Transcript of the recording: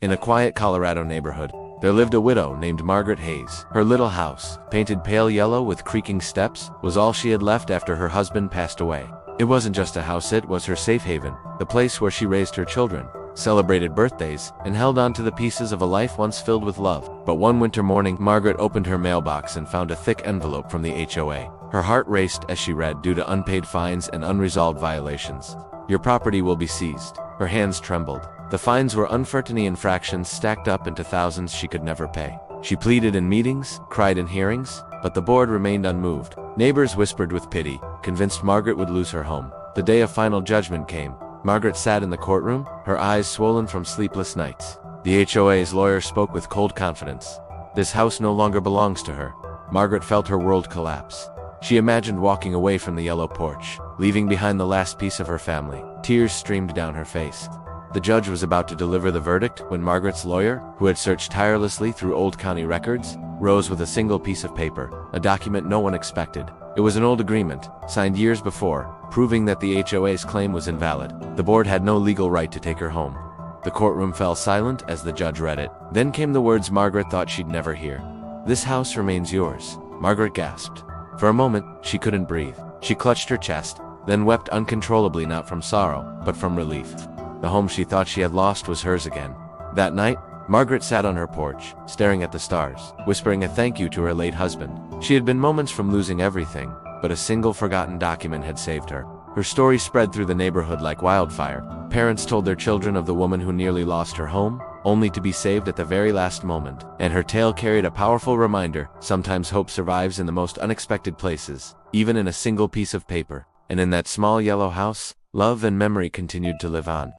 In a quiet Colorado neighborhood, there lived a widow named Margaret Hayes. Her little house, painted pale yellow with creaking steps, was all she had left after her husband passed away. It wasn't just a house, it was her safe haven, the place where she raised her children, celebrated birthdays, and held on to the pieces of a life once filled with love. But one winter morning, Margaret opened her mailbox and found a thick envelope from the HOA. Her heart raced as she read, "Due to unpaid fines and unresolved violations, your property will be seized." Her hands trembled. The fines were uncertain infractions stacked up into thousands she could never pay. She pleaded in meetings, cried in hearings, but the board remained unmoved. Neighbors whispered with pity, convinced Margaret would lose her home. The day of final judgment came. Margaret sat in the courtroom, her eyes swollen from sleepless nights. The HOA's lawyer spoke with cold confidence. This house no longer belongs to her. Margaret felt her world collapse. She imagined walking away from the yellow porch, leaving behind the last piece of her family. Tears streamed down her face. The judge was about to deliver the verdict when Margaret's lawyer, who had searched tirelessly through old county records, rose with a single piece of paper, a document no one expected. It was an old agreement, signed years before, proving that the HOA's claim was invalid. The board had no legal right to take her home. The courtroom fell silent as the judge read it. Then came the words Margaret thought she'd never hear. "This house remains yours." Margaret gasped. For a moment, she couldn't breathe. She clutched her chest, then wept uncontrollably, not from sorrow, but from relief. The home she thought she had lost was hers again. That night, Margaret sat on her porch, staring at the stars, whispering a thank you to her late husband. She had been moments from losing everything, but a single forgotten document had saved her. Her story spread through the neighborhood like wildfire. Parents told their children of the woman who nearly lost her home, only to be saved at the very last moment. And her tale carried a powerful reminder: sometimes hope survives in the most unexpected places, even in a single piece of paper. And in that small yellow house, love and memory continued to live on.